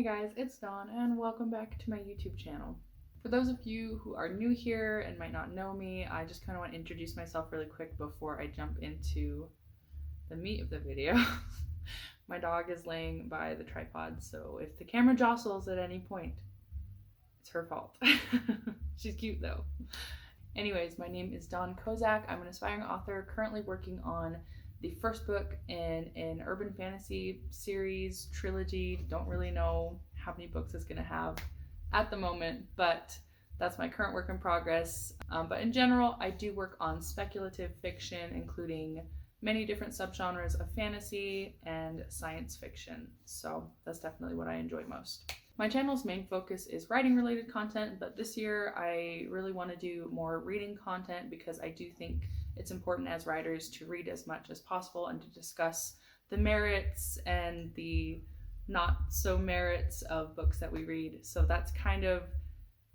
guys, it's Dawn and welcome back to my YouTube channel. For those of you who are new here and might not know me, I just kind of want to introduce myself really quick before I jump into the meat of the video. My dog is laying by the tripod, so if the camera jostles at any point, it's her fault. She's cute though. Anyways, my name is Dawn Kozak. I'm an aspiring author currently working on the first book in an urban fantasy series, trilogy. Don't really know how many books it's going to have at the moment, but that's my current work in progress. But in general, I do work on speculative fiction, including many different subgenres of fantasy and science fiction. So that's definitely what I enjoy most. My channel's main focus is writing related content, but this year I really want to do more reading content because I do think it's important as writers to read as much as possible and to discuss the merits and the not so merits of books that we read. So that's kind of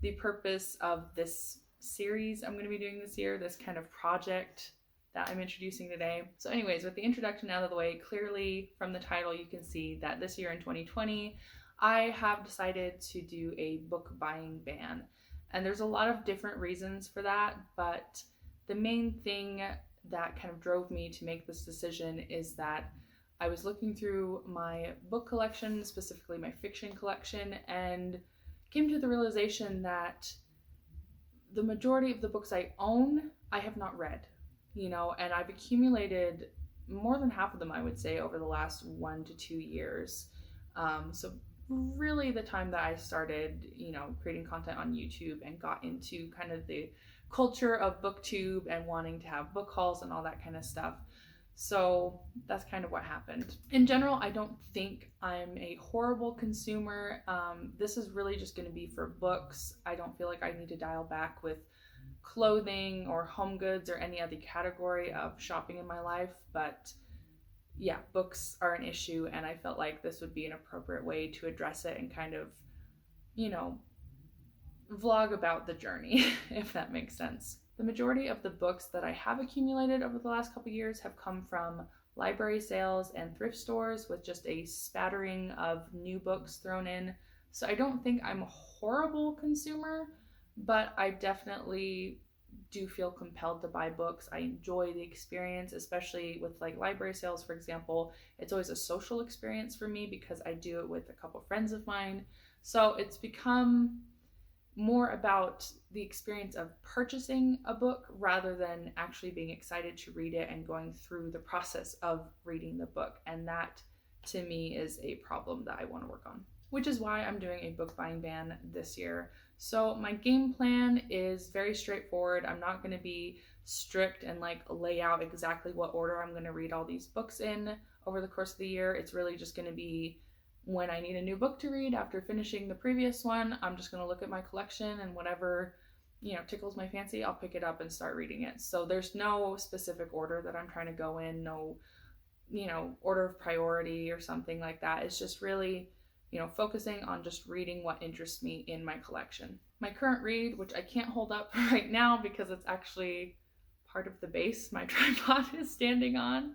the purpose of this series I'm going to be doing this year, this kind of project that I'm introducing today. So anyways, with the introduction out of the way, clearly from the title you can see that this year in 2020, I have decided to do a book buying ban. And there's a lot of different reasons for that, but the main thing that kind of drove me to make this decision is that I was looking through my book collection, specifically my fiction collection, and came to the realization that the majority of the books I own, I have not read, and I've accumulated more than half of them, I would say, over the last 1 to 2 years. So really the time that I started, creating content on YouTube and got into kind of the culture of booktube and wanting to have book hauls and all that kind of stuff. So that's kind of what happened. In general, I don't think I'm a horrible consumer. This is really just going to be for books. I don't feel like I need to dial back with clothing or home goods or any other category of shopping in my life, but yeah, books are an issue, and I felt like this would be an appropriate way to address it and kind of, vlog about the journey, if that makes sense. The majority of the books that I have accumulated over the last couple years have come from library sales and thrift stores with just a spattering of new books thrown in. So I don't think I'm a horrible consumer, but I definitely do feel compelled to buy books. I enjoy the experience, especially with like library sales, for example. It's always a social experience for me because I do it with a couple friends of mine. So it's become more about the experience of purchasing a book rather than actually being excited to read it and going through the process of reading the book. And that to me is a problem that I want to work on, which is why I'm doing a book buying ban this year. So my game plan is very straightforward. I'm not going to be strict and lay out exactly what order I'm going to read all these books in over the course of the year. It's really just going to be when I need a new book to read after finishing the previous one. I'm just going to look at my collection, and whatever tickles my fancy, I'll pick it up and start reading it. So there's no specific order that I'm trying to go in, no order of priority or something like that. It's just really focusing on just reading what interests me in my collection. My current read, which I can't hold up right now because it's actually part of the base my tripod is standing on,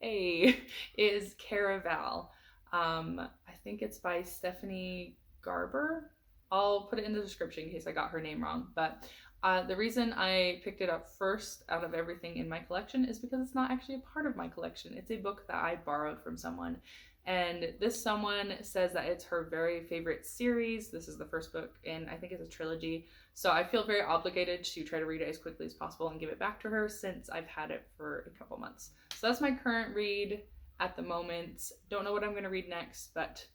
is Caraval. I think it's by Stephanie Garber. I'll put it in the description in case I got her name wrong, but the reason I picked it up first out of everything in my collection is because it's not actually a part of my collection. It's a book that I borrowed from someone, and this someone says that it's her very favorite series. This is the first book in, I think it's a trilogy, so I feel very obligated to try to read it as quickly as possible and give it back to her since I've had it for a couple months. So that's my current read at the moment. Don't know what I'm going to read next, but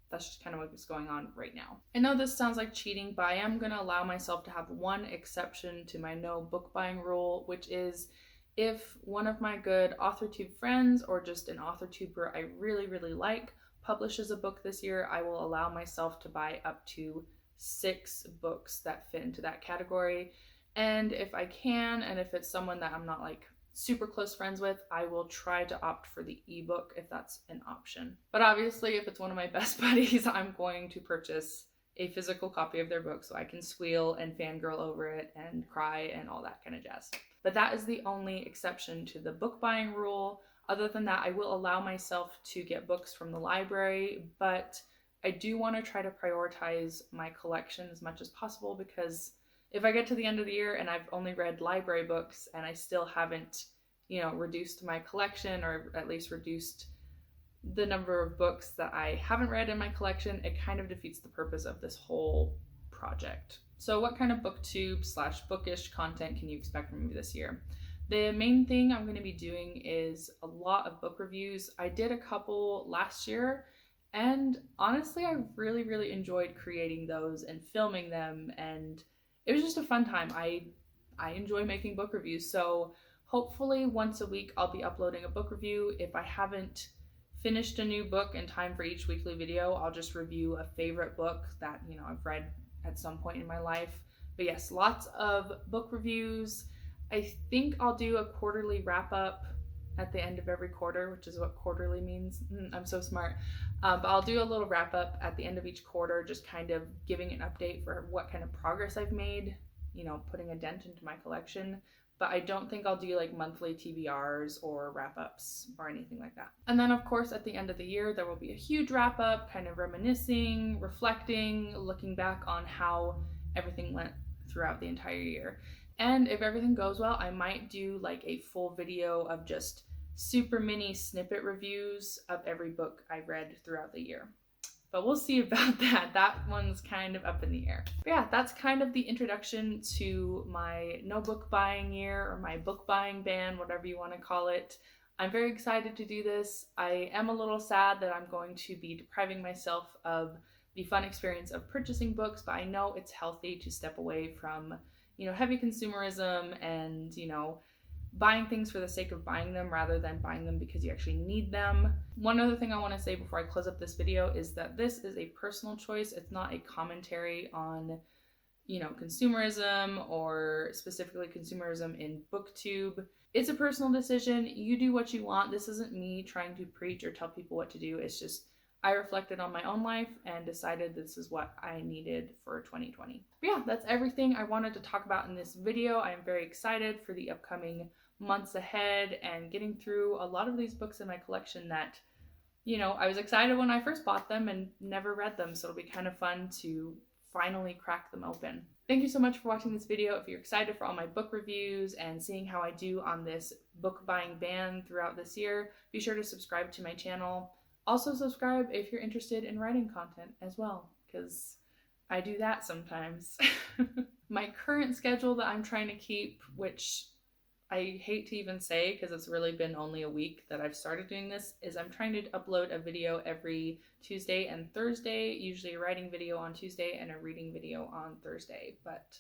that's just kind of what's going on right now. I know this sounds like cheating, but I am going to allow myself to have one exception to my no book buying rule, which is if one of my good AuthorTube friends or just an AuthorTuber I really, really like publishes a book this year, I will allow myself to buy up to 6 books that fit into that category. And if I can, and if it's someone that I'm not super close friends with, I will try to opt for the ebook if that's an option. But obviously, if it's one of my best buddies, I'm going to purchase a physical copy of their book so I can squeal and fangirl over it and cry and all that kind of jazz. But that is the only exception to the book buying rule. Other than that, I will allow myself to get books from the library, but I do want to try to prioritize my collection as much as possible, because if I get to the end of the year and I've only read library books and I still haven't, reduced my collection, or at least reduced the number of books that I haven't read in my collection, it kind of defeats the purpose of this whole project. So what kind of booktube/bookish content can you expect from me this year? The main thing I'm going to be doing is a lot of book reviews. I did a couple last year, and honestly, I really, really enjoyed creating those and filming them, and it was just a fun time. I enjoy making book reviews, so hopefully once a week I'll be uploading a book review. If I haven't finished a new book in time for each weekly video, I'll just review a favorite book that, I've read at some point in my life. But yes, lots of book reviews. I think I'll do a quarterly wrap up at the end of every quarter, which is what quarterly means. I'm so smart. But I'll do a little wrap up at the end of each quarter, just kind of giving an update for what kind of progress I've made, putting a dent into my collection. But I don't think I'll do like monthly TBRs or wrap ups or anything like that. And then of course at the end of the year, there will be a huge wrap up, kind of reminiscing, reflecting, looking back on how everything went throughout the entire year. And if everything goes well, I might do like a full video of just super mini snippet reviews of every book I read throughout the year. But we'll see about that. That one's kind of up in the air. But yeah, that's kind of the introduction to my no book buying year, or my book buying ban, whatever you want to call it. I'm very excited to do this. I am a little sad that I'm going to be depriving myself of the fun experience of purchasing books, but I know it's healthy to step away from, heavy consumerism and, buying things for the sake of buying them rather than buying them because you actually need them. One other thing I want to say before I close up this video is that this is a personal choice. It's not a commentary on, consumerism, or specifically consumerism in BookTube. It's a personal decision. You do what you want. This isn't me trying to preach or tell people what to do. It's just I reflected on my own life and decided this is what I needed for 2020. But yeah, that's everything I wanted to talk about in this video. I am very excited for the upcoming months ahead and getting through a lot of these books in my collection that, I was excited when I first bought them and never read them. So it'll be kind of fun to finally crack them open. Thank you so much for watching this video. If you're excited for all my book reviews and seeing how I do on this book buying ban throughout this year, be sure to subscribe to my channel. Also subscribe if you're interested in writing content as well, because I do that sometimes. My current schedule that I'm trying to keep, which I hate to even say because it's really been only a week that I've started doing this, is I'm trying to upload a video every Tuesday and Thursday, usually a writing video on Tuesday and a reading video on Thursday. But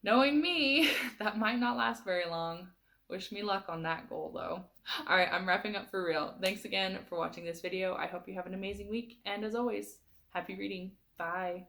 knowing me, that might not last very long. Wish me luck on that goal though. Alright, I'm wrapping up for real. Thanks again for watching this video. I hope you have an amazing week, and as always, happy reading. Bye.